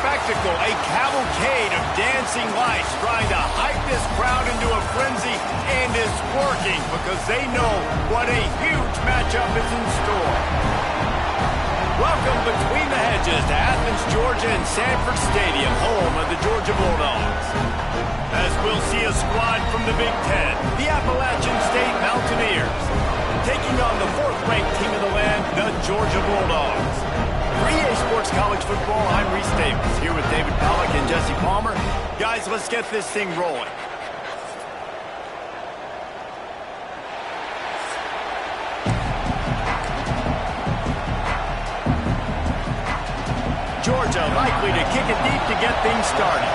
spectacle, a cavalcade of dancing lights trying to hype this crowd into a frenzy, and it's working because they know what a huge matchup is in store. Welcome between the hedges to Athens, Georgia and Sanford Stadium, home of the Georgia Bulldogs. As we'll see a squad from the Big Ten, the Appalachian State Mountaineers, taking on the fourth-ranked team of the land, the Georgia Bulldogs. For EA Sports College Football, I'm Reese Davis, here with David Pollack and Jesse Palmer. Guys, let's get this thing rolling. Georgia likely to kick it deep to get things started.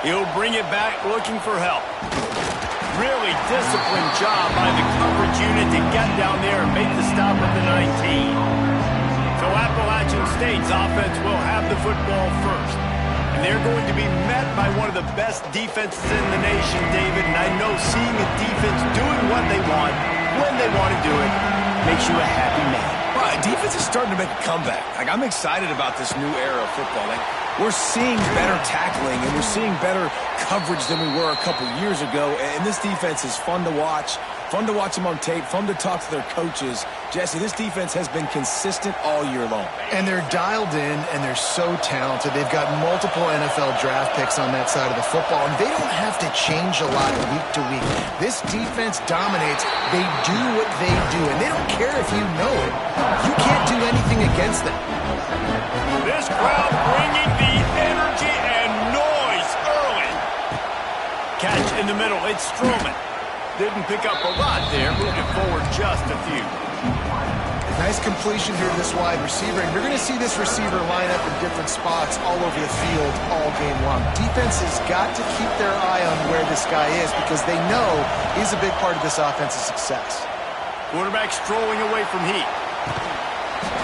He'll bring it back looking for help. Really disciplined job by the coverage unit to get down there and make the stop at the 19. So Appalachian State's offense will have the football first. And they're going to be met by one of the best defenses in the nation, David. And I know seeing a defense doing what they want, when they want to do it, makes you a happy man. Right, defense is starting to make a comeback. I'm excited about this new era of football. We're seeing better tackling, and we're seeing better coverage than we were a couple years ago. And this defense is fun to watch them on tape, fun to talk to their coaches. Jesse, this defense has been consistent all year long. And they're dialed in, and they're so talented. They've got multiple NFL draft picks on that side of the football, and they don't have to change a lot week to week. This defense dominates. They do what they do, and they don't care if you know it. You can't do anything against them. This crowd bringing the energy and noise early. Catch in the middle. It's Stroman. Didn't pick up a lot there. Moved it forward just a few. Nice completion here to this wide receiver. And you're going to see this receiver line up in different spots all over the field all game long. Defense has got to keep their eye on where this guy is because they know he's a big part of this offense's success. Quarterback strolling away from heat.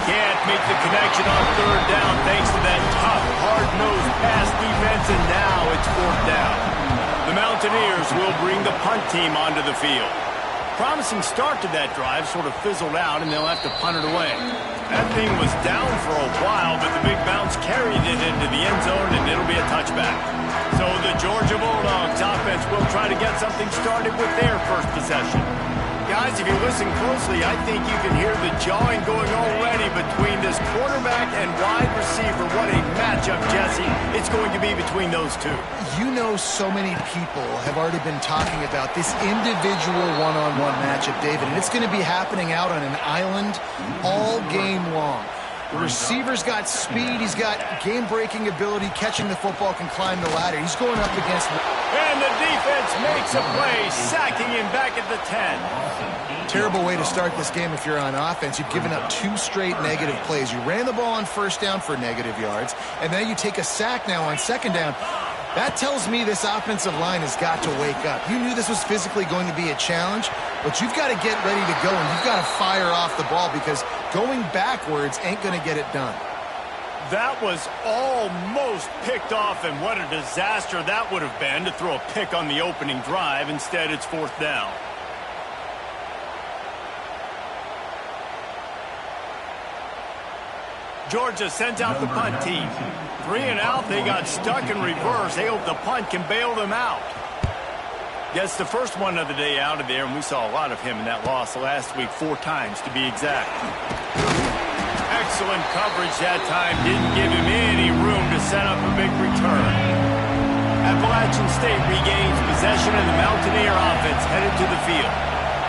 Can't make the connection on third down thanks to that tough, hard-nosed pass defense, and now it's fourth down. The Mountaineers will bring the punt team onto the field. Promising start to that drive sort of fizzled out, and they'll have to punt it away. That thing was down for a while, but the big bounce carried it into the end zone, and it'll be a touchback. So the Georgia Bulldogs offense will try to get something started with their first possession. Guys, if you listen closely, I think you can hear the jawing going already between this quarterback and wide receiver. What a matchup, Jesse, it's going to be between those two. You know, so many people have already been talking about this individual one-on-one matchup, David, and it's going to be happening out on an island all game long. The receiver's got speed, he's got game-breaking ability, catching the football, can climb the ladder. He's going up against... And the defense makes a play, sacking him back at the 10. Terrible way to start this game if you're on offense. You've given up 2 straight negative plays. You ran the ball on first down for negative yards, and then you take a sack now on second down. That tells me this offensive line has got to wake up. You knew this was physically going to be a challenge, but you've got to get ready to go, and you've got to fire off the ball because going backwards ain't going to get it done. That was almost picked off, and what a disaster that would have been to throw a pick on the opening drive. Instead, it's fourth down. Georgia sends out the punt team. 3 and out, they got stuck in reverse. They hope the punt can bail them out. Gets the first one of the day out of there, and we saw a lot of him in that loss last week, 4 times to be exact. Excellent coverage that time. Didn't give him any room to set up a big return. Appalachian State regains possession, and the Mountaineer offense headed to the field.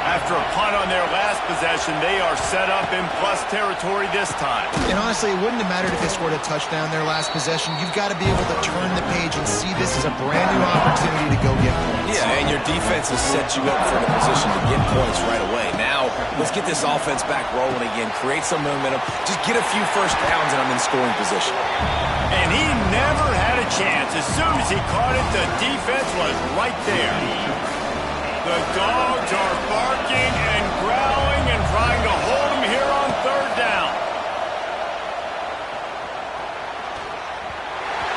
After a punt on their last possession, they are set up in plus territory this time. And honestly, it wouldn't have mattered if they scored a touchdown their last possession. You've got to be able to turn the page and see this as a brand new opportunity to go get points. Yeah, and your defense has set you up for the position to get points right away. Now, let's get this offense back rolling again, create some momentum, just get a few first downs, and I'm in scoring position. And he never had a chance. As soon as he caught it, the defense was right there. The dogs are barking and growling and trying to hold him here on third down.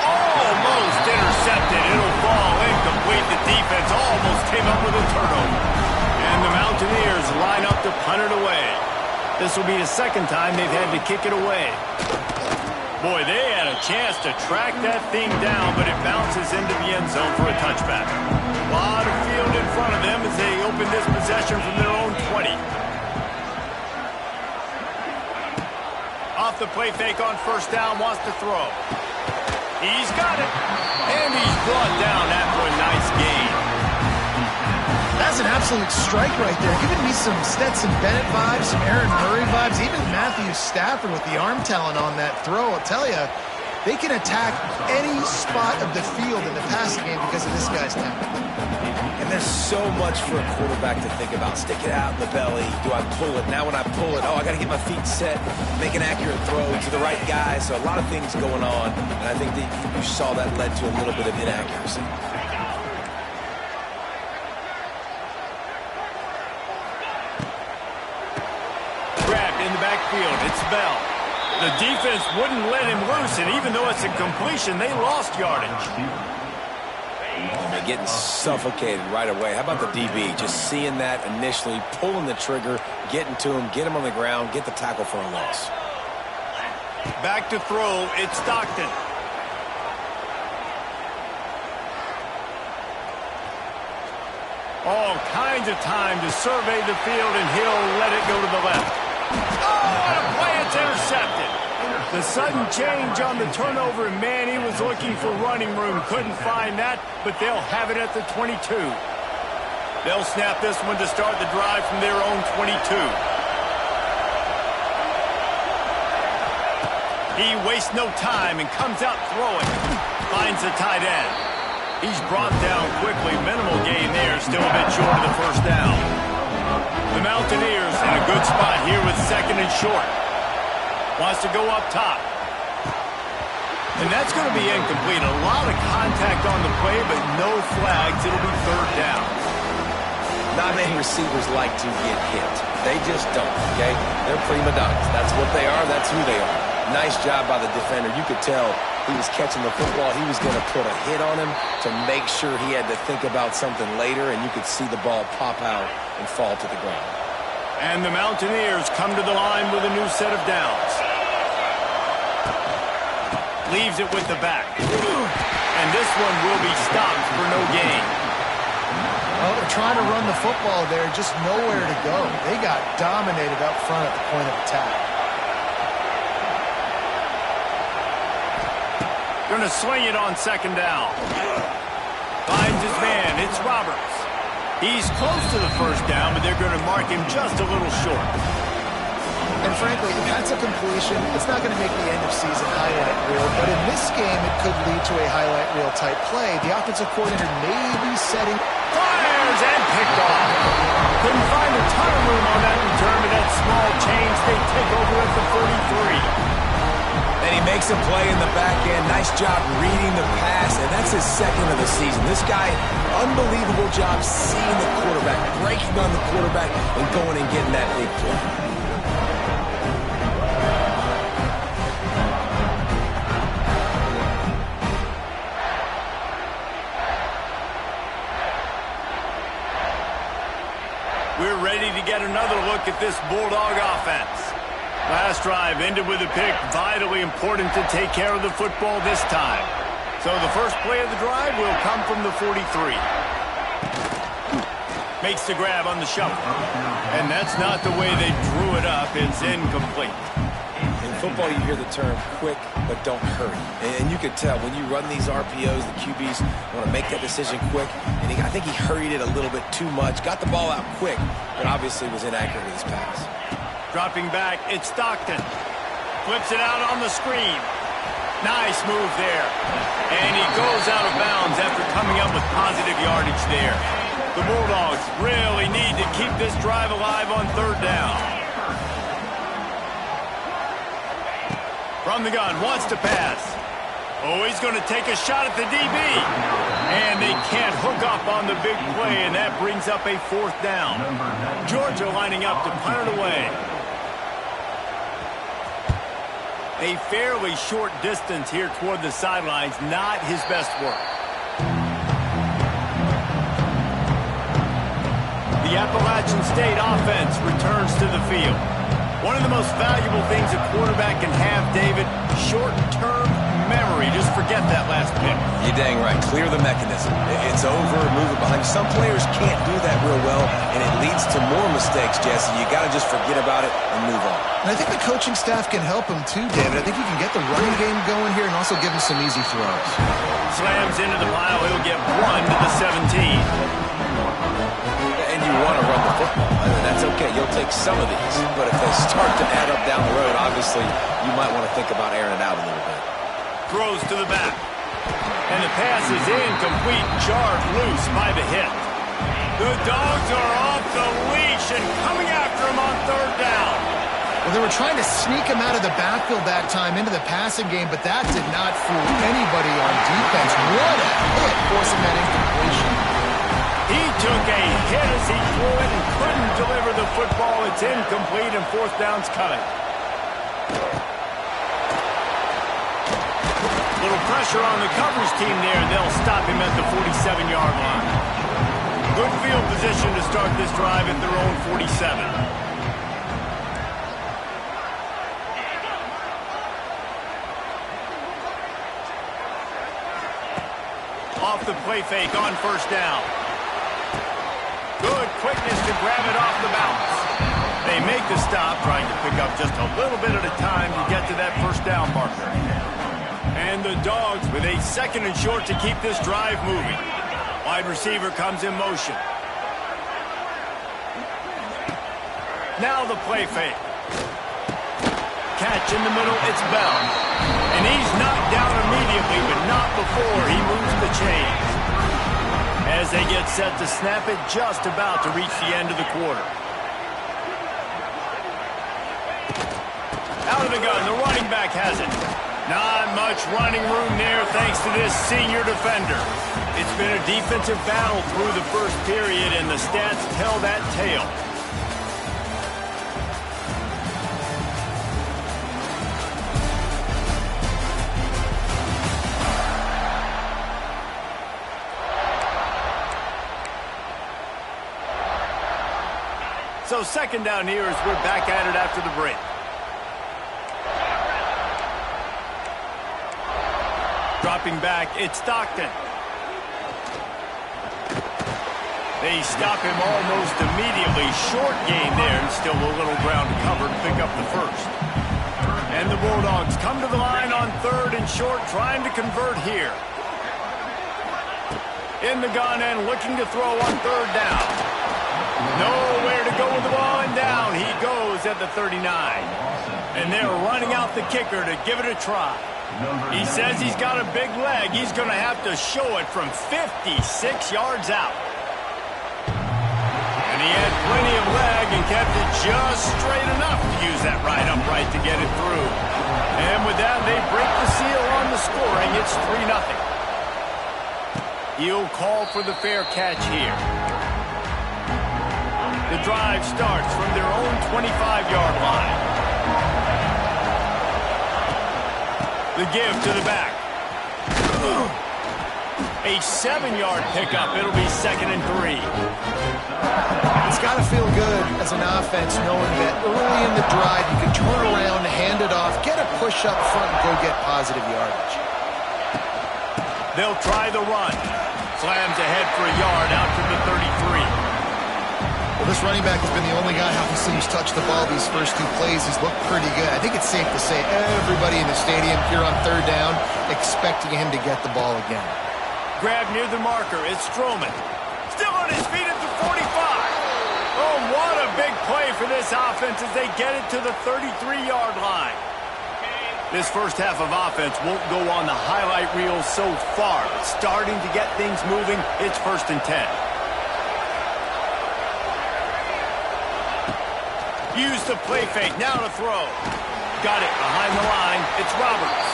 Almost intercepted. It'll fall incomplete. The defense almost came up with a turnover. And the Mountaineers line up to punt it away. This will be the second time they've had to kick it away. Boy, they had a chance to track that thing down, but it bounces into the end zone for a touchback. A lot of field in front of them as they open this possession from their own 20. Off the play fake on first down, wants to throw. He's got it. And he's brought down after a nice gain. That's an absolute strike right there. Giving me some Stetson Bennett vibes, some Aaron Murray vibes, even Matthew Stafford with the arm talent on that throw. I'll tell you, they can attack any spot of the field in the passing game because of this guy's talent. And there's so much for a quarterback to think about. Stick it out in the belly. Do I pull it? Now when I pull it, I got to get my feet set, make an accurate throw to the right guy. So a lot of things going on, and I think that you saw that led to a little bit of inaccuracy. Grabbed in the backfield. It's Bell. The defense wouldn't let him loose, and even though it's a completion, they lost yardage. They're getting suffocated right away. How about the DB? Just seeing that initially, pulling the trigger, getting to him, get him on the ground, get the tackle for a loss. Back to throw. It's Stockton. All kinds of time to survey the field, and he'll let it go to the left. Oh, and a play, it's intercepted. The sudden change on the turnover, and man, he was looking for running room. Couldn't find that, but they'll have it at the 22. They'll snap this one to start the drive from their own 22. He wastes no time and comes out throwing. Finds the tight end. He's brought down quickly. Minimal gain there. Still a bit short of the first down. The Mountaineers in a good spot here with second and short. Wants to go up top. And that's going to be incomplete. A lot of contact on the play, but no flags. It'll be third down. Not many receivers like to get hit. They just don't, okay? They're prima donnas. That's what they are. That's who they are. Nice job by the defender. You could tell he was catching the football. He was going to put a hit on him to make sure he had to think about something later, and you could see the ball pop out and fall to the ground. And the Mountaineers come to the line with a new set of downs. Leaves it with the back. And this one will be stopped for no gain. Well, they're trying to run the football there, just nowhere to go. They got dominated up front at the point of attack. Going to swing it on second down. Finds his man. It's Roberts. He's close to the first down, but they're going to mark him just a little short. And frankly, if that's a completion, it's not going to make the end-of-season highlight reel. But in this game, it could lead to a highlight reel type play. The offensive coordinator may be setting... Fires and picked off. Couldn't find a ton of room on that return, but that small change, they take over at the 43. And he makes a play in the back end. Nice job reading the pass, and that's his second of the season. This guy, unbelievable job seeing the quarterback, breaking on the quarterback, and going and getting that big play. We're ready to get another look at this Bulldog offense. Last drive ended with a pick. Vitally important to take care of the football this time. So the first play of the drive will come from the 43. Makes the grab on the shuffle. And that's not the way they drew it up. It's incomplete. In football, you hear the term quick, but don't hurry. And you can tell when you run these RPOs, the QBs want to make that decision quick. And I think he hurried it a little bit too much. Got the ball out quick, but obviously was inaccurate with his pass. Dropping back, it's Stockton. Flips it out on the screen. Nice move there. And he goes out of bounds after coming up with positive yardage there. The Bulldogs really need to keep this drive alive on third down. From the gun, wants to pass. Oh, he's going to take a shot at the DB. And they can't hook up on the big play, and that brings up a fourth down. Georgia lining up to punt it away. A fairly short distance here toward the sidelines, not his best work. The Appalachian State offense returns to the field. One of the most valuable things a quarterback can have, David, short-term memory. Just forget that last pick. You're dang right. Clear the mechanism. It's over, move it behind. Some players can't do that real well, and it leads to more mistakes, Jesse. You got to just forget about it and move on. And I think the coaching staff can help him too, David. I think he can get the running game going here and also give him some easy throws. Slams into the pile. He'll get 1 to the 17. And you want to run the football. I mean, that's okay. You'll take some of these. But if they start to add up down the road, obviously, you might want to think about airing it out a little bit. Throws to the back. And the pass is incomplete, jarred loose by the hit. The Dogs are off the leash and coming after him on 3rd down. Well, they were trying to sneak him out of the backfield that time into the passing game, but that did not fool anybody on defense. What a hit, forcing that incompletion. He took a hit as he threw it and couldn't deliver the football. It's incomplete and 4th down's coming. Little pressure on the coverage team there, and they'll stop him at the 47-yard line. Good field position to start this drive at their own 47. Off the play fake on 1st down. Good quickness to grab it off the bounce. They make the stop, trying to pick up just a little bit at a time to get to that 1st down marker. And the Dogs with a 2nd and short to keep this drive moving. Wide receiver comes in motion. Now the play fake. Catch in the middle, it's Bell. And he's knocked down immediately, but not before he moves the chains. As they get set to snap it, just about to reach the end of the quarter. Out of the gun, the running back has it. Not much running room there thanks to this senior defender. It's been a defensive battle through the 1st period, and the stats tell that tale. So 2nd down here as we're back at it after the break. Dropping back, it's Stockton. They stop him almost immediately. Short gain there, and still a little ground to cover to pick up the 1st. And the Bulldogs come to the line on 3rd and short, trying to convert here. In the gun and looking to throw on 3rd down. Nowhere to go with the ball, and down he goes at the 39. And they're running out the kicker to give it a try. He says he's got a big leg. He's going to have to show it from 56 yards out. And he had plenty of leg and kept it just straight enough to use that right upright to get it through. And with that, they break the seal on the scoring. It's 3-0. He'll call for the fair catch here. The drive starts from their own 25-yard line. The give to the back. A 7-yard pickup. It'll be 2nd and 3. It's got to feel good as an offense knowing that early in the drive you can turn around, hand it off, get a push up front, and go get positive yardage. They'll try the run. Slams ahead for a yard out to the 33. Well, this running back has been the only guy who's touched the ball these first 2 plays. He's looked pretty good. I think it's safe to say everybody in the stadium here on 3rd down expecting him to get the ball again. Grab near the marker. It's Stroman. Still on his feet at the 45. Oh, what a big play for this offense as they get it to the 33-yard line. This first half of offense won't go on the highlight reel so far. It's starting to get things moving. It's 1st and 10. Use the play fake, now to throw. Got it behind the line, it's Roberts.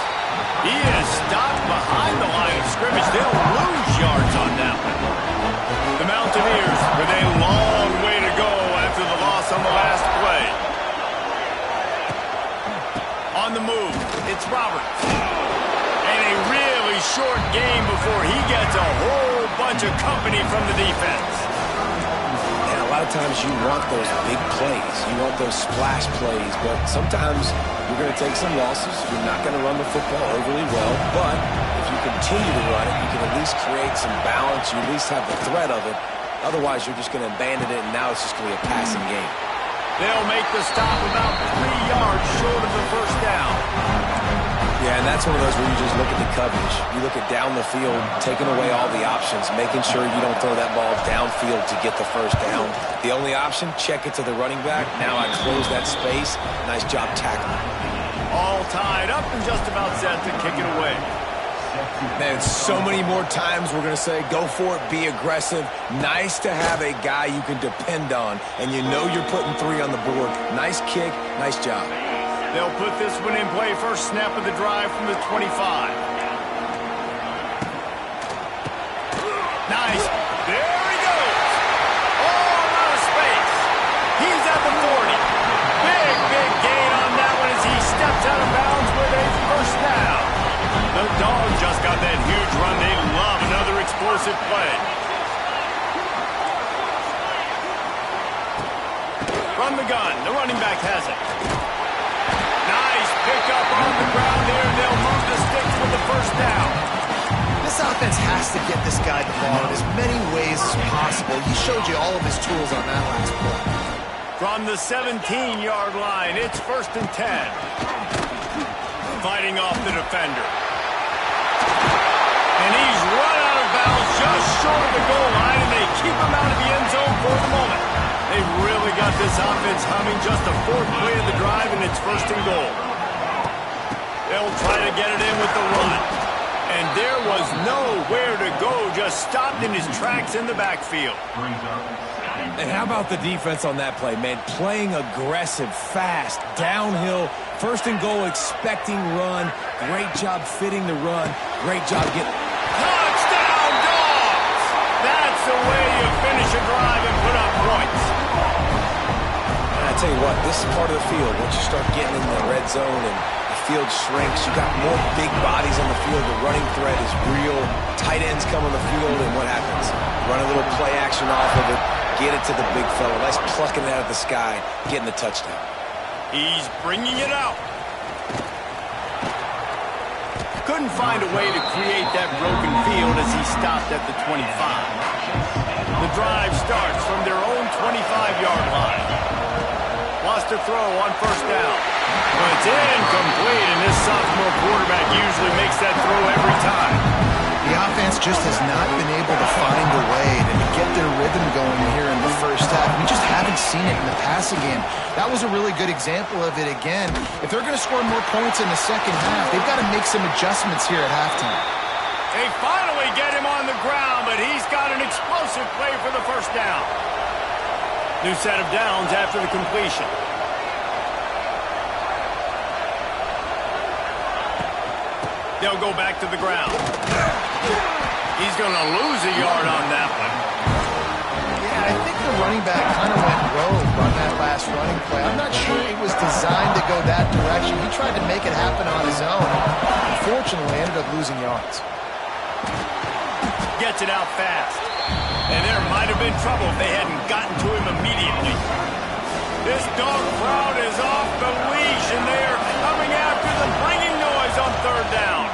He is stopped behind the line of scrimmage. They'll lose yards on that one. The Mountaineers with a long way to go after the loss on the last play. On the move, it's Roberts. And a really short game before he gets a whole bunch of company from the defense. And a lot of times you want those big plays. You want those splash plays, but sometimes you're going to take some losses. You're not going to run the football overly well, but if you continue to run it, you can at least create some balance. You at least have the threat of it. Otherwise, you're just going to abandon it, and now it's just going to be a passing game. They'll make the stop about 3 yards short of the first down. Yeah, and that's one of those where you just look at the coverage. You look at down the field, taking away all the options, making sure you don't throw that ball downfield to get the first down. The only option, check it to the running back. Now I close that space. Nice job tackling. All tied up and just about set to kick it away. Man, so many more times we're going to say, go for it, be aggressive. Nice to have a guy you can depend on, and you know you're putting 3 on the board. Nice kick, nice job. They'll put this one in play. First snap of the drive from the 25. Nice. There he goes. All out of space. He's at the 40. Big gain on that one as he steps out of bounds with a first down. The Dogs just got that huge run. They love another explosive play. From the gun, the running back has it. Nice pick up on the ground there. They'll move the sticks with the first down. This offense has to get this guy the ball in as many ways as possible. He showed you all of his tools on that last play. From the 17-yard line, it's 1st and 10. Fighting off the defender. And he's run out of bounds just short of the goal line, and they keep him out of the end zone for the moment. They've really got this offense humming. Just the 4th play of the drive, and it's 1st and goal. They'll try to get it in with the run. And there was nowhere to go, just stopped in his tracks in the backfield. And how about the defense on that play, man? Playing aggressive, fast, downhill, 1st and goal, expecting run. Great job fitting the run. Great job getting... Touchdown, Dogs! That's the way you finish a drive and put up points. And I tell you what, this is part of the field. Once you start getting in the red zone and the field shrinks, you got more big bodies on the field. The running threat is real. Tight ends come on the field, and what happens? Run a little play action off of it. Get it to the big fella. Nice plucking it out of the sky, getting the touchdown. He's bringing it out. Couldn't find a way to create that broken field as he stopped at the 25. The drive starts from their own 25-yard line. Lost a throw on 1st down. But it's incomplete, and this sophomore quarterback usually makes that throw every time. The offense just has not been able to find a way to get their rhythm going here in the first half. We just haven't seen it in the passing game. That was a really good example of it again. If they're going to score more points in the second half, they've got to make some adjustments here at halftime. They finally get him on the ground, but he's got an explosive play for the first down. New set of downs after the completion. They'll go back to the ground. He's going to lose a yard on that one. Yeah, I think the running back kind of went rogue on that last running play. I'm not sure it was designed to go that direction. He tried to make it happen on his own. Unfortunately, ended up losing yards. Gets it out fast. And there might have been trouble if they hadn't gotten to him immediately. This dog crowd is off the leash, and they are coming after them, bringing noise on 3rd down.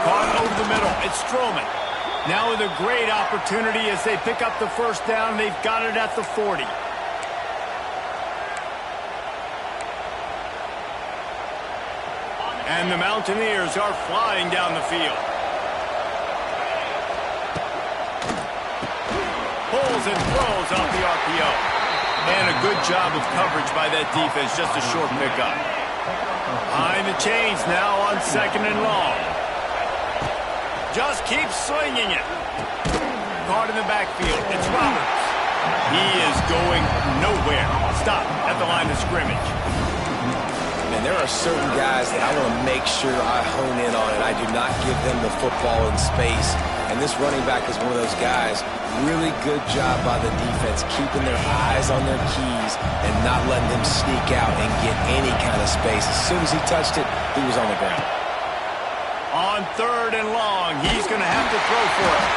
Caught over the middle. It's Strowman. Now with a great opportunity as they pick up the first down. They've got it at the 40. And the Mountaineers are flying down the field. Pulls and throws off the RPO. And a good job of coverage by that defense. Just a short pickup. Behind the chains now on 2nd and long. Just keeps swinging it. Caught in the backfield. It's Roberts. He is going nowhere. Stop at the line of scrimmage. Man, there are certain guys that I want to make sure I hone in on, and I do not give them the football in space. And this running back is one of those guys. Really good job by the defense, keeping their eyes on their keys and not letting them sneak out and get any kind of space. As soon as he touched it, he was on the ground. On 3rd and long, he's going to have to throw for it.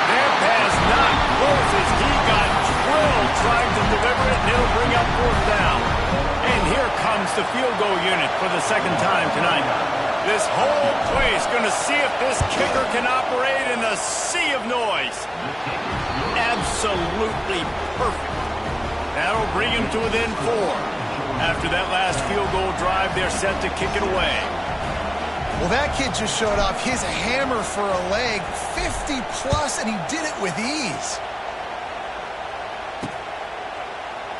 Their pass not close as he got drilled trying to deliver it, and it'll bring up 4th down. And here comes the field goal unit for the 2nd time tonight. This whole place going to see if this kicker can operate in a sea of noise. Absolutely perfect. That'll bring him to within 4. After that last field goal drive, they're set to kick it away. Well, that kid just showed off his hammer for a leg, 50-plus, and he did it with ease.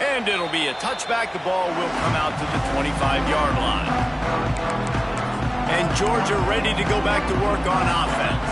And it'll be a touchback. The ball will come out to the 25-yard line. And Georgia ready to go back to work on offense.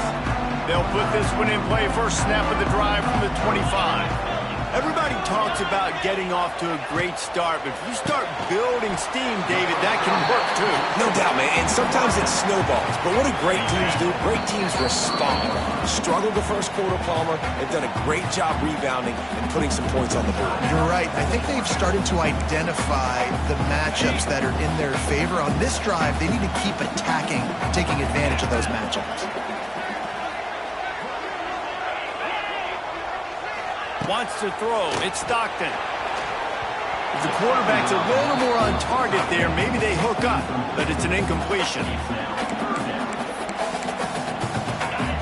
They'll put this one in play. First snap of the drive from the 25. Everybody talks about getting off to a great start, but if you start building steam, David, that can work too. No doubt, man, and sometimes it snowballs. But what do great teams do? Great teams respond. Struggled the first quarter, Palmer. They've done a great job rebounding and putting some points on the board. You're right. I think they've started to identify the matchups that are in their favor. On this drive, they need to keep attacking, taking advantage of those matchups. Wants to throw. It's Stockton. If the quarterback's a little more on target there, maybe they hook up, but it's an incompletion.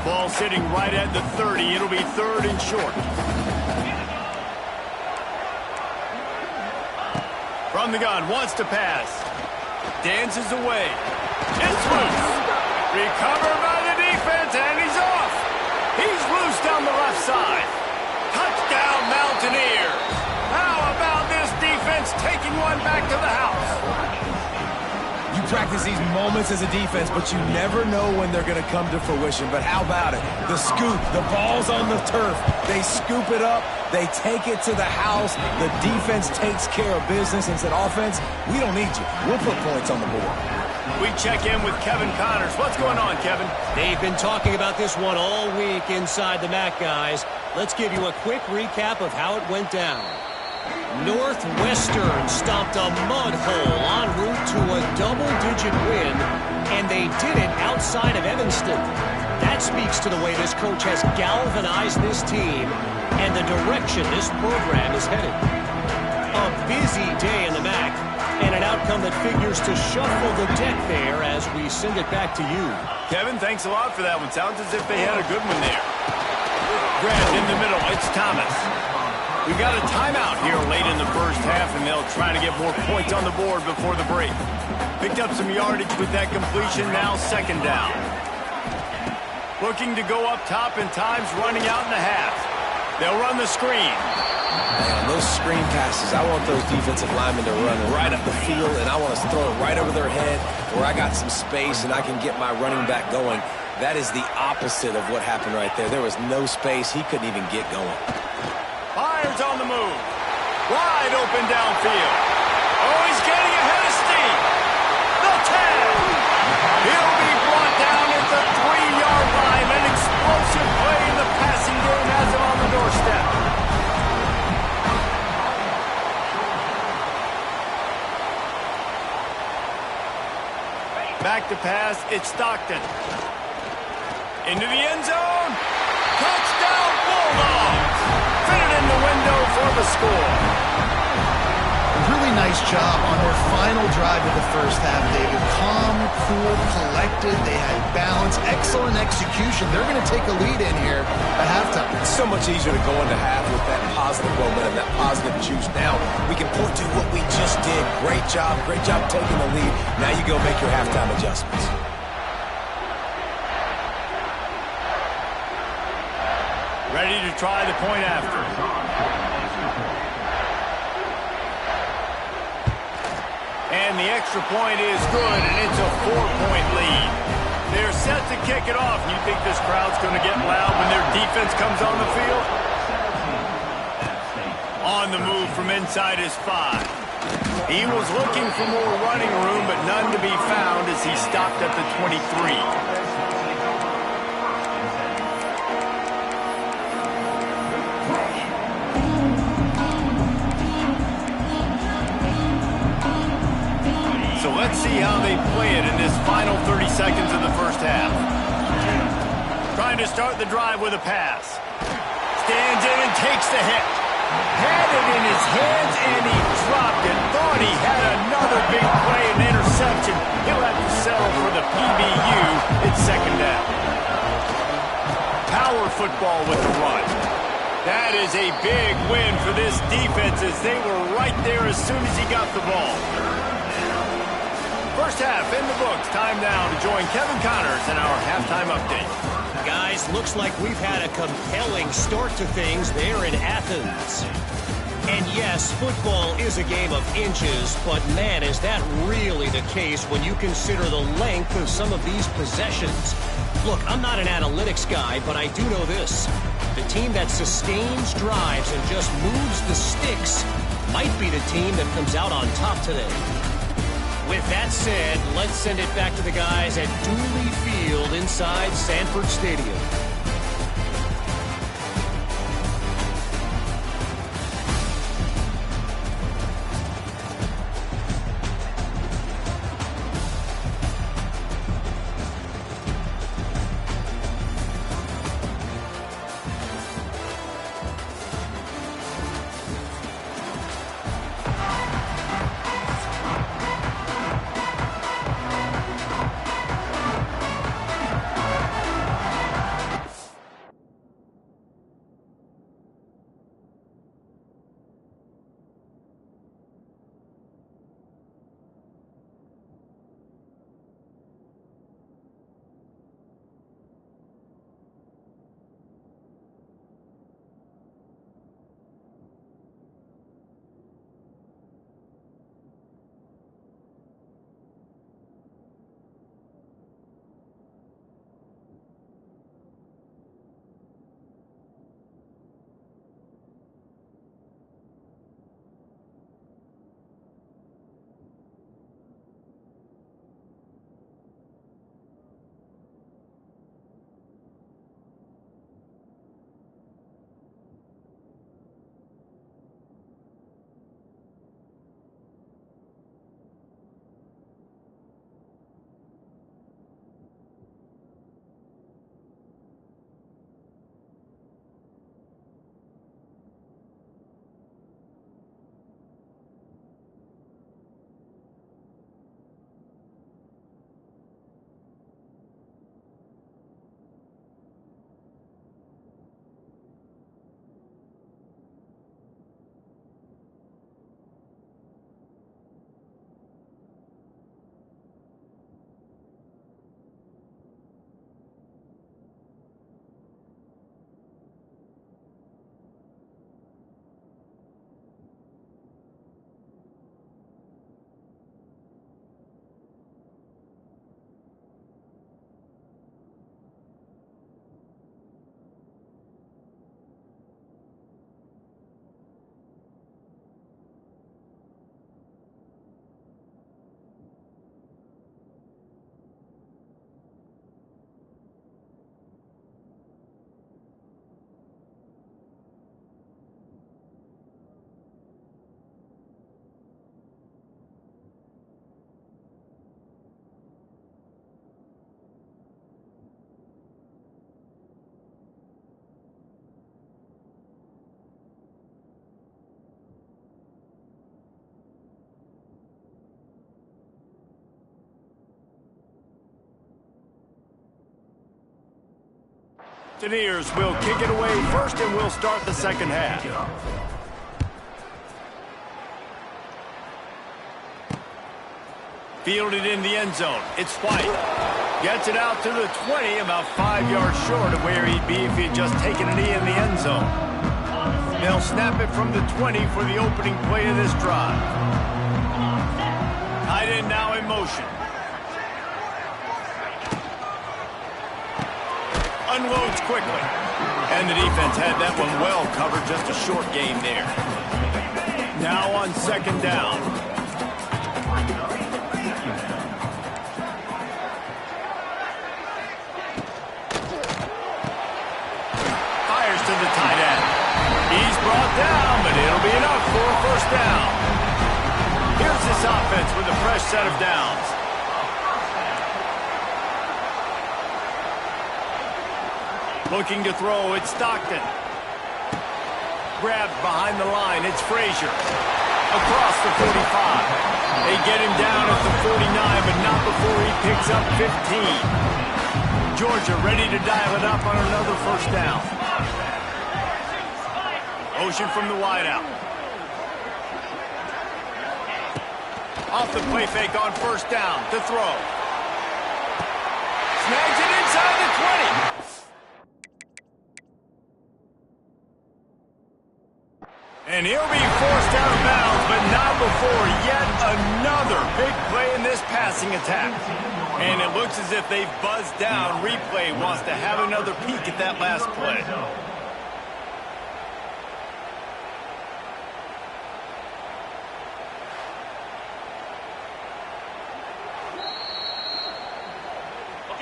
Ball sitting right at the 30. It'll be 3rd and short. From the gun, wants to pass. Dances away. It's loose. Recovered by the defense, and he's off. He's loose down the left side. Touchdown, Mountaineers. How about this defense taking one back to the house? You practice these moments as a defense, but you never know when they're going to come to fruition. But how about it? The scoop, the ball's on the turf. They scoop it up. They take it to the house. The defense takes care of business and said, offense, we don't need you. We'll put points on the board. We check in with Kevin Connors. What's going on, Kevin? They've been talking about this one all week inside the MAC, guys. Let's give you a quick recap of how it went down. Northwestern stopped a mud hole en route to a double-digit win, and they did it outside of Evanston. That speaks to the way this coach has galvanized this team and the direction this program is headed. A busy day in the MAC, and an outcome that figures to shuffle the deck there as we send it back to you. Kevin, thanks a lot for that one. Sounds as if they had a good one there. Grabbed in the middle. It's Thomas. We got a timeout here late in the first half, and they'll try to get more points on the board before the break. Picked up some yardage with that completion. Now 2nd down. Looking to go up top, and time's running out in the half. They'll run the screen. Man, those screen passes, I want those defensive linemen to run right up the field, and I want to throw it right over their head where I got some space and I can get my running back going. That is the opposite of what happened right there. There was no space. He couldn't even get going. Fires on the move. Wide open downfield. Oh, he's getting ahead of steam. The tag. He'll be brought down at the 3-yard line. An explosive play in the passing game has him on the doorstep. Back to pass. It's Stockton. Into the end zone. Touchdown, Bulldogs. Fit it in the window for the score. Really nice job on their final drive of the first half, David. Calm, cool, collected. They had balance, excellent execution. They're going to take a lead in here at halftime. It's so much easier to go into half with that positive momentum, that positive juice. Now we can point to what we just did. Great job taking the lead. Now you go make your halftime adjustments. Ready to try the point after. And the extra point is good, and it's a 4-point lead. They're set to kick it off. You think this crowd's going to get loud when their defense comes on the field? On the move from inside his 5. He was looking for more running room, but none to be found as he stopped at the 23. So Let's see how they play it in this final 30 seconds of the first half. Trying to start the drive with a pass. Stands in and takes the hit. Had it in his hands and he dropped it. Thought he had another big play and interception. He'll have to settle for the PBU. It's second down. Power football with the run. That is a big win for this defense as they were right there as soon as he got the ball. First half in the books. Time now to join Kevin Connors in our halftime update. Guys, looks like we've had a compelling start to things there in Athens. And yes, football is a game of inches, but man, is that really the case when you consider the length of some of these possessions. Look, I'm not an analytics guy, but I do know this. The team that sustains drives and just moves the sticks might be the team that comes out on top today. With that said, let's send it back to the guys at Dooley Field inside Sanford Stadium. Buccaneers will kick it away first, and we'll start the second half. Fielded in the end zone. It's White. Gets it out to the 20, about 5 yards short of where he'd be if he had just taken a knee in the end zone. They'll snap it from the 20 for the opening play of this drive. Tight end now in motion. Unloads quickly. And the defense had that one well covered, just a short game there. Now on second down. Fires to the tight end. He's brought down, but it'll be enough for a first down. Here's this offense with the pressure fresh set of downs. Looking to throw, it's Stockton. Grabbed behind the line, it's Frazier. Across the 45. They get him down at the 49, but not before he picks up 15. Georgia ready to dial it up on another first down. Motion from the wideout. Off the play fake on first down to throw. Snags it inside the 20. And he'll be forced out of bounds, but not before yet another big play in this passing attack. And it looks as if they've buzzed down. Replay wants to have another peek at that last play.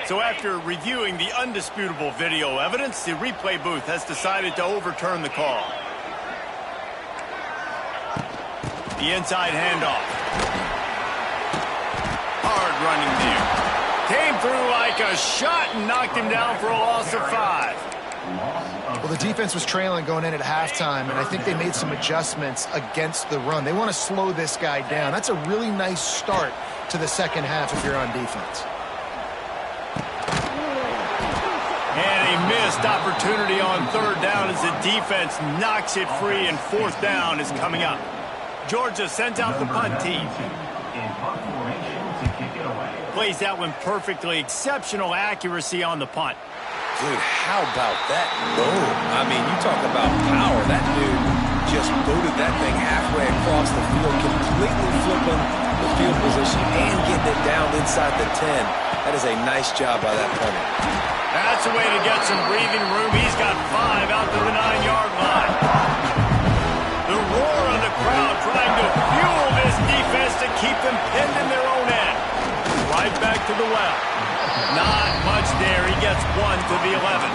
So after reviewing the undisputable video evidence, the replay booth has decided to overturn the call. The inside handoff. Hard running there. Came through like a shot and knocked him down for a loss of 5. Well, the defense was trailing going in at halftime, and I think they made some adjustments against the run. They want to slow this guy down. That's a really nice start to the second half if you're on defense. And a missed opportunity on third down as the defense knocks it free, and fourth down is coming up. Georgia sends out the punt team. Plays that one perfectly. Exceptional accuracy on the punt. Dude, how about that boom? I mean, you talk about power. That dude just booted that thing halfway across the field, completely flipping the field position and getting it down inside the 10. That is a nice job by that punter. That's a way to get some breathing room. He's got 5 out to the 9-yard line. The roar of the crowd trying to fuel this defense to keep them pinned in their own end. Right back to the well. Not much there. He gets 1 to the 11.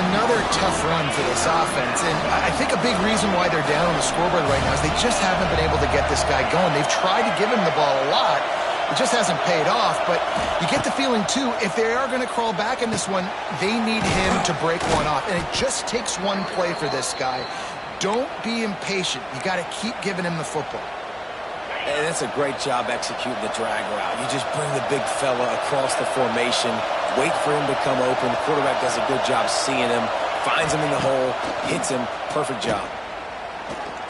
Another tough run for this offense, and I think a big reason why they're down on the scoreboard right now is they just haven't been able to get this guy going. They've tried to give him the ball a lot. It just hasn't paid off, but you get the feeling, too, if they are going to crawl back in this one, they need him to break one off, and it just takes one play for this guy. Don't be impatient. You got to keep giving him the football. And it's a great job executing the drag route. You just bring the big fella across the formation, wait for him to come open. The quarterback does a good job seeing him, finds him in the hole, hits him. Perfect job.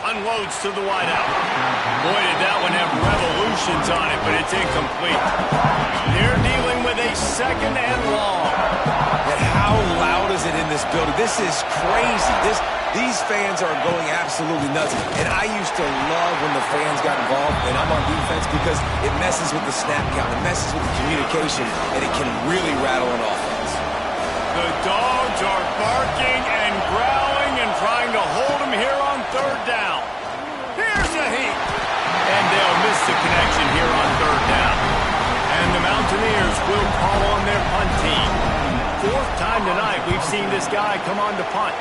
Unloads to the wideout. Boy, did that one have revolutions on it, but it's incomplete. They're dealing with a second and long. And how loud is it in this building? This is crazy. These fans are going absolutely nuts. And I used to love when the fans got involved, and I'm on defense, because it messes with the snap count. It messes with the communication, and it can really rattle an offense. The dogs are barking and growling and trying to hold him here on third down. Here's a heat. And they'll miss the connection here on third down. And the Mountaineers will call on their punt team. Fourth time tonight we've seen this guy come on to punt.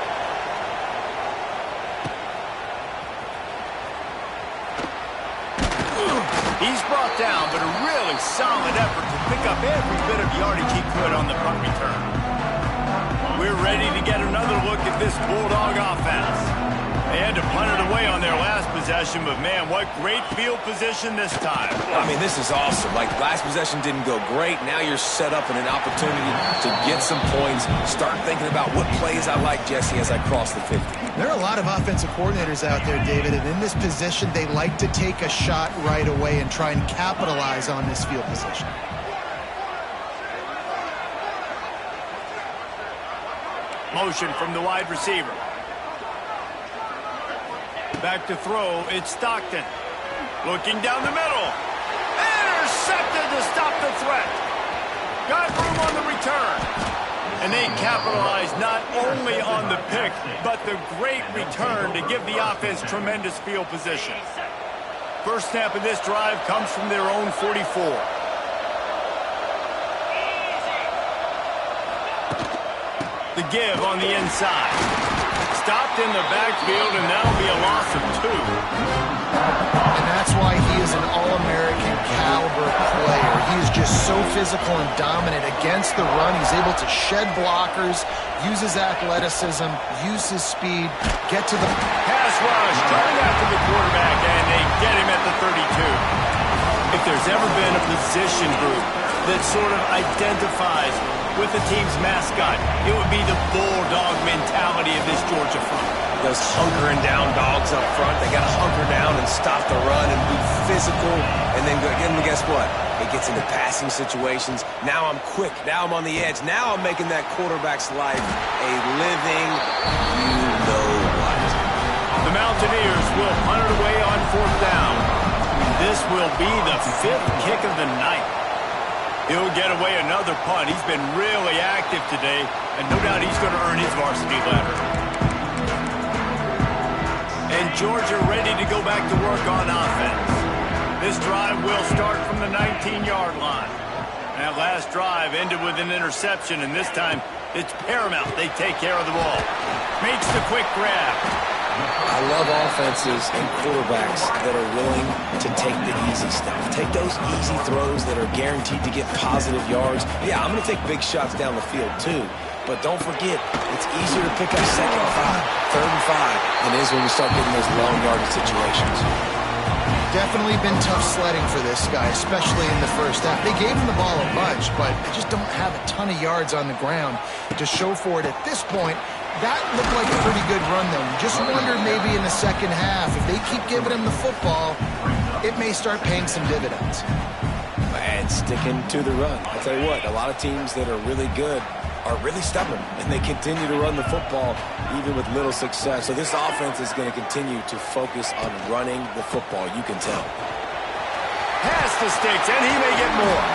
He's brought down, but a really solid effort to pick up every bit of yardage he could on the punt return. We're ready to get another look at this Bulldog offense. They had to punt it away on their last possession, but man, what great field position this time. I mean, this is awesome. Like, last possession didn't go great. Now you're set up in an opportunity to get some points. Start thinking about what plays I like, Jesse, as I cross the 50. There are a lot of offensive coordinators out there, David, and in this position, they like to take a shot right away and try and capitalize on this field position. Motion from the wide receiver. Back to throw, it's Stockton. Looking down the middle. Intercepted to stop the threat. Got room on the return. And they capitalized not only on the pick, but the great return to give the offense tremendous field position. First snap of this drive comes from their own 44. The give on the inside. Stopped in the backfield, and that'll be a loss of 2. And that's why he he is an All-American caliber player. He is just so physical and dominant against the run. He's able to shed blockers, use his athleticism, use his speed, get to the pass rush, coming after the quarterback, and they get him at the 32. If there's ever been a position group that sort of identifies with the team's mascot, it would be the bulldog mentality of this Georgia front. Those hunkering down dogs up front, they got to hunker down and stop the run and be physical. And then guess what? It gets into passing situations. Now I'm quick. Now I'm on the edge. Now I'm making that quarterback's life a living you-know-what. The Mountaineers will punt it away on 4th down. This will be the 5th kick of the night. He'll get away another punt. He's been really active today, and no doubt he's going to earn his varsity ladder. And Georgia ready to go back to work on offense. This drive will start from the 19-yard line. That last drive ended with an interception, and this time it's paramount they take care of the ball. Makes the quick grab. I love offenses and quarterbacks that are willing to take the easy stuff. Take those easy throws that are guaranteed to get positive yards. Yeah, I'm going to take big shots down the field too. But don't forget, it's easier to pick up 2nd and 5, 3rd and 5 than it is when we start getting those long yardage situations. Definitely been tough sledding for this guy, especially in the first half. They gave him the ball a bunch, but they just don't have a ton of yards on the ground to show for it at this point. That looked like a pretty good run, though. You just wonder maybe in the second half, if they keep giving him the football, it may start paying some dividends. And sticking to the run. I'll tell you what, a lot of teams that are really good are really stubborn, and they continue to run the football even with little success. So this offense is going to continue to focus on running the football, you can tell. Pass the sticks, and he may get more.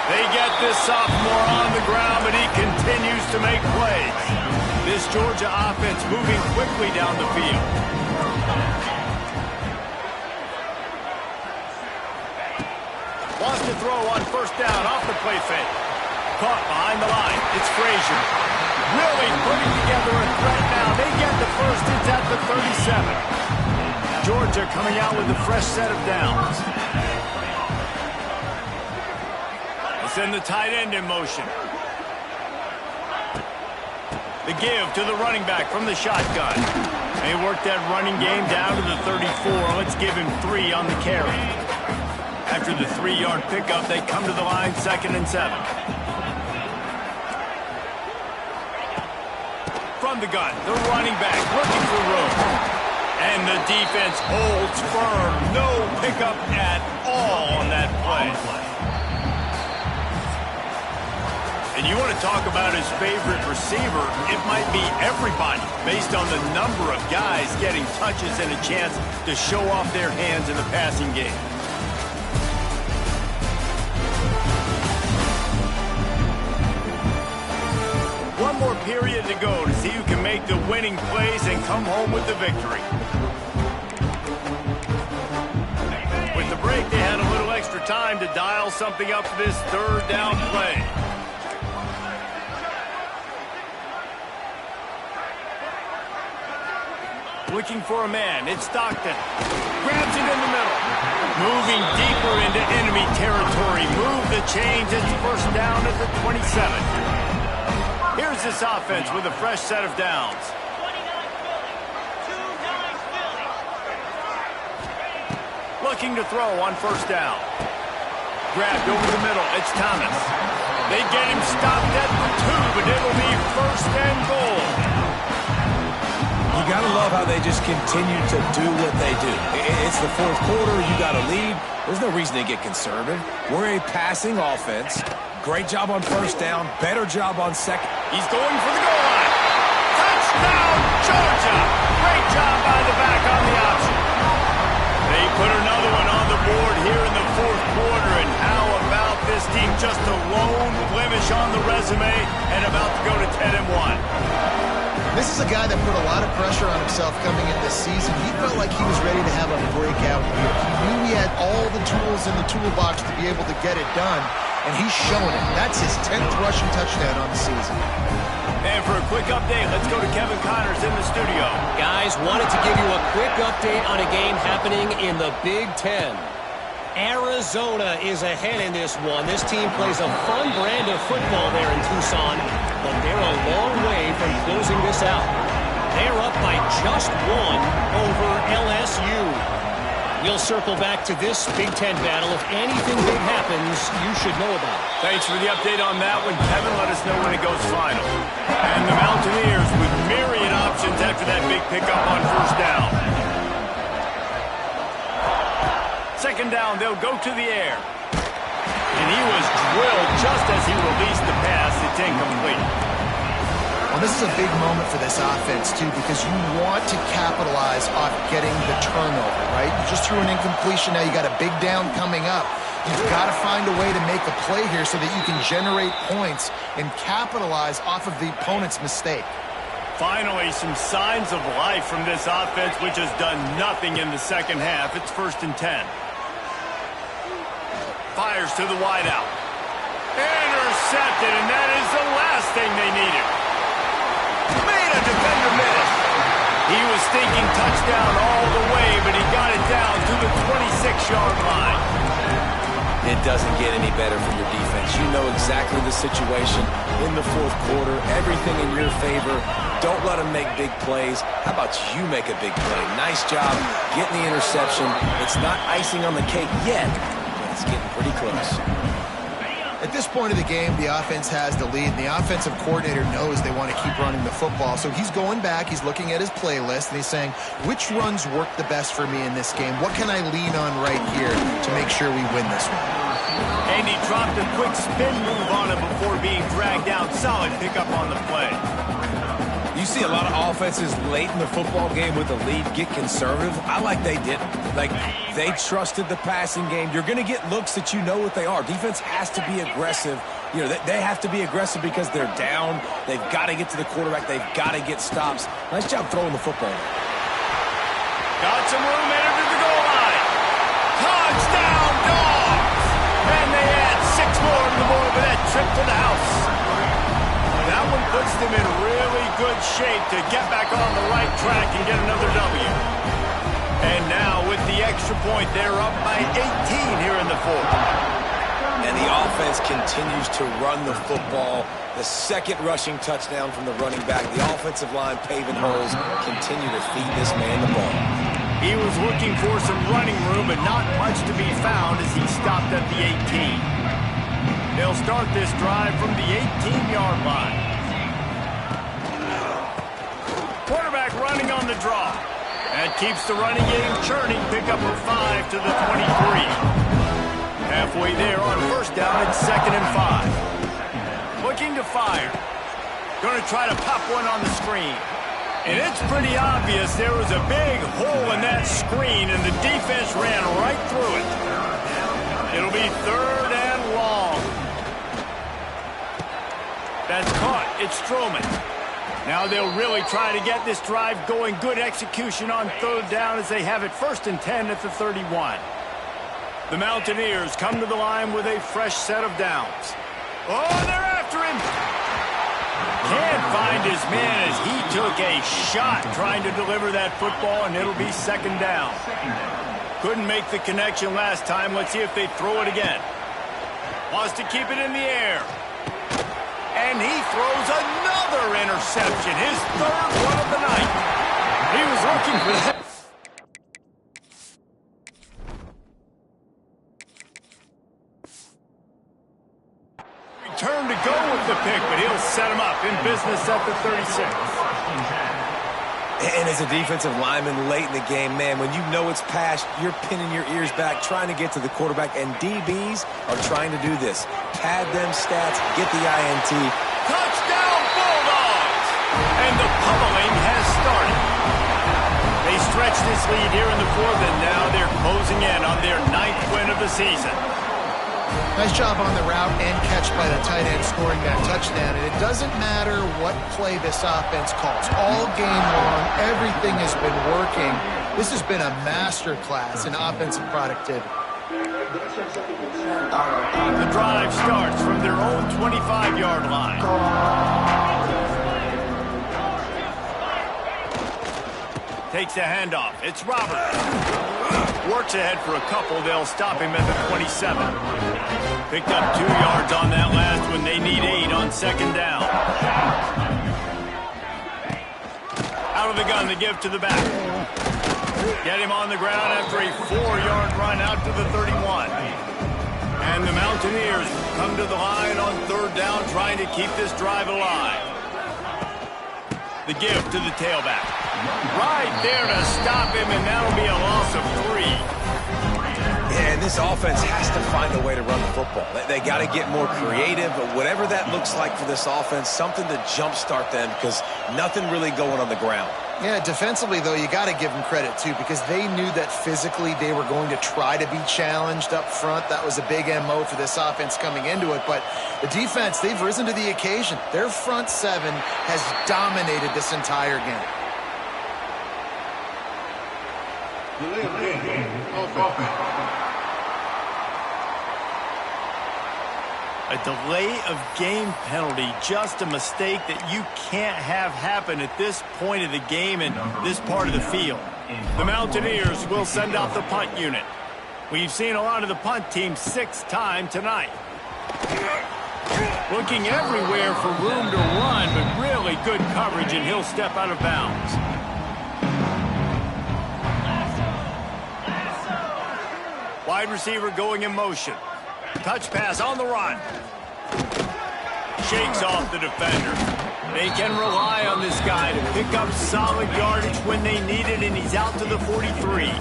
They get this sophomore on the ground, but he continues to make plays. This Georgia offense moving quickly down the field. Wants to throw on 1st down off the play fake. Caught behind the line. It's Frazier. Really putting together a threat now. They get the first. It's at the 37. Georgia coming out with a fresh set of downs. They send the tight end in motion. The give to the running back from the shotgun. They work that running game down to the 34. Let's give him 3 on the carry. After the 3-yard pickup, they come to the line 2nd and 7. From the gun, the running back looking for room. And the defense holds firm. No pickup at all on that play. And you want to talk about his favorite receiver, it might be everybody based on the number of guys getting touches and a chance to show off their hands in the passing game. One more period to go to see who can make the winning plays and come home with the victory. With the break, they had a little extra time to dial something up for this 3rd down play. Looking for a man. It's Stockton. Grabs it in the middle. Moving deeper into enemy territory. Move the chains. It's 1st down at the 27. Here's this offense with a fresh set of downs. Looking to throw on 1st down. Grabbed over the middle. It's Thomas. They get him stopped at the 2, but it'll be 1st and goal. You got to love how they just continue to do what they do. It's the 4th quarter. You got to lead. There's no reason to get conservative. We're a passing offense. Great job on 1st down. Better job on 2nd. He's going for the goal line. Touchdown, Georgia. Great job by the back on the option. They put another one on the board here in the 4th quarter. And how about this team? Just a lone blemish on the resume and about to go to 10-1. This is a guy that put a lot of pressure on himself coming into this season. He felt like he was ready to have a breakout year. He knew he had all the tools in the toolbox to be able to get it done, and he's showing it. That's his 10th rushing touchdown on the season. And for a quick update, let's go to Kevin Connors in the studio. Guys, wanted to give you a quick update on a game happening in the Big Ten. Arizona is ahead in this one. This team plays a fun brand of football there in Tucson, but they're a long way from closing this out. They're up by just one over LSU. We'll circle back to this Big Ten battle. If anything big happens, you should know about it. Thanks for the update on that one, Kevin. Let us know when it goes final. And the Mountaineers with myriad options after that big pickup on first down. Second down, they'll go to the air. And he was drilled just as he released the pass. It's incomplete. Well, this is a big moment for this offense, too, because you want to capitalize off getting the turnover, right? You just threw an incompletion. Now you got a big down coming up. You've got to find a way to make a play here so that you can generate points and capitalize off of the opponent's mistake. Finally, some signs of life from this offense, which has done nothing in the second half. It's 1st and 10. Fires to the wideout. Intercepted, and that is the last thing they needed. Made a defender miss. He was thinking touchdown all the way, but he got it down to the 26-yard line. It doesn't get any better from your defense. You know exactly the situation in the fourth quarter. Everything in your favor. Don't let them make big plays. How about you make a big play? Nice job getting the interception. It's not icing on the cake yet, but it's getting pretty close. At this point of the game, the offense has the lead, and the offensive coordinator knows they want to keep running the football. So he's going back, he's looking at his playlist, and he's saying, which runs work the best for me in this game? What can I lean on right here to make sure we win this one? And he dropped a quick spin move on him before being dragged down. Solid pickup on the play. You see a lot of offenses late in the football game with the lead get conservative. I like they didn't. Like, they trusted the passing game. You're going to get looks that you know what they are. Defense has to be aggressive. You know, they have to be aggressive because they're down. They've got to get to the quarterback. They've got to get stops. Nice job throwing the football. Got some room, entered to the goal line. Touchdown, Dogs! And they add 6 more to the board with that trip to the house. That one puts them in really good shape to get back on the right track and get another W. And now with the extra point, they're up by 18 here in the fourth. And the offense continues to run the football. The second rushing touchdown from the running back. The offensive line paving holes. Continue to feed this man the ball. He was looking for some running room, but not much to be found as he stopped at the 18. They'll start this drive from the 18-yard line. Quarterback running on the draw. That keeps the running game churning. Pick up a 5 to the 23. Halfway there on first down, it's 2nd and 5. Looking to fire. Going to try to pop one on the screen. And it's pretty obvious there was a big hole in that screen, and the defense ran right through it. It'll be 3rd and long. That's caught. It's Stroman. Now they'll really try to get this drive going. Good execution on 3rd down as they have it 1st and 10 at the 31. The Mountaineers come to the line with a fresh set of downs. Oh, they're after him. Can't find his man as he took a shot trying to deliver that football, and it'll be 2nd down. Couldn't make the connection last time. Let's see if they throw it again. Wants to keep it in the air. And he throws another interception, his 3rd one of the night. He was looking for that. Return to go with the pick, but he'll set him up in business at the 36. And as a defensive lineman late in the game, man, when you know it's past, you're pinning your ears back, trying to get to the quarterback, and DBs are trying to do this. Pad them stats, get the INT. Touchdown, Bulldogs! And the pummeling has started. They stretch this lead here in the 4th, and now they're closing in on their 9th win of the season. Nice job on the route and catch by the tight end scoring that touchdown. And it doesn't matter what play this offense calls. All game long, everything has been working. This has been a masterclass in offensive productivity. The drive starts from their own 25-yard line. Takes a handoff. It's Robert. works ahead for a couple. They'll stop him at the 27. Picked up 2 yards on that last one. They need 8 on second down. Out of the gun, the give to the back. Get him on the ground after a 4-yard run out to the 31. And the Mountaineers come to the line on third down, trying to keep this drive alive. The give to the tailback. Right there to stop him, and that'll be a loss of 3. Yeah, and this offense has to find a way to run the football. They got to get more creative, but whatever that looks like for this offense, something to jumpstart them because nothing really going on the ground. Yeah, defensively, though, you got to give them credit, too, because they knew that physically they were going to try to be challenged up front. That was a big MO for this offense coming into it. But the defense, they've risen to the occasion. Their front seven has dominated this entire game. A delay of game penalty, just a mistake that you can't have happen at this point of the game and this part of the field. The Mountaineers will send out the punt unit. We've seen a lot of the punt team 6 times tonight. Looking everywhere for room to run, but really good coverage, and he'll step out of bounds. Wide receiver going in motion. Touch pass on the run. Shakes off the defender. They can rely on this guy to pick up solid yardage when they need it, and he's out to the 43.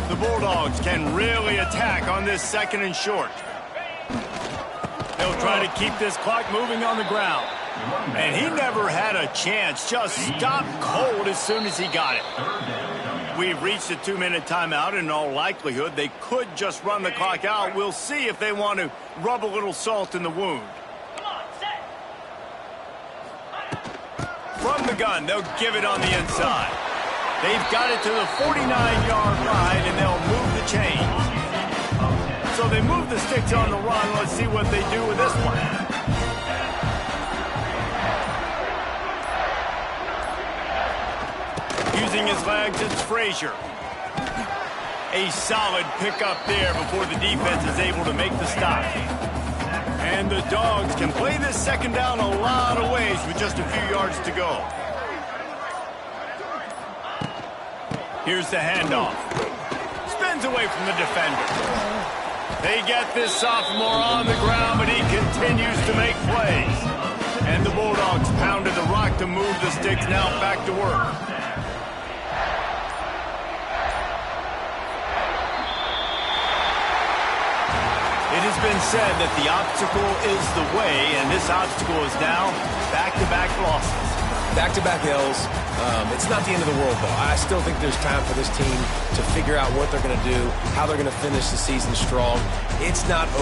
The Bulldogs can really attack on this 2nd and short. They'll try to keep this clock moving on the ground. And he never had a chance. Just stopped cold as soon as he got it. We've reached a 2-minute timeout. In all likelihood, they could just run the clock out. We'll see if they want to rub a little salt in the wound. From the gun, they'll give it on the inside. They've got it to the 49-yard line, and they'll move the chains. So they move the sticks on the run. Let's see what they do with this one. Using his legs, it's Frazier. A solid pickup there before the defense is able to make the stop. And the Dogs can play this 2nd down a lot of ways with just a few yards to go. Here's the handoff. Spins away from the defender. They get this sophomore on the ground, but he continues to make plays. And the Bulldogs pounded the rock to move the sticks, now back to work. It has been said that the obstacle is the way, and this obstacle is now back-to-back losses. Back-to-back L's. It's not the end of the world, though. I still think there's time for this team to figure out what they're going to do, how they're going to finish the season strong. It's not over.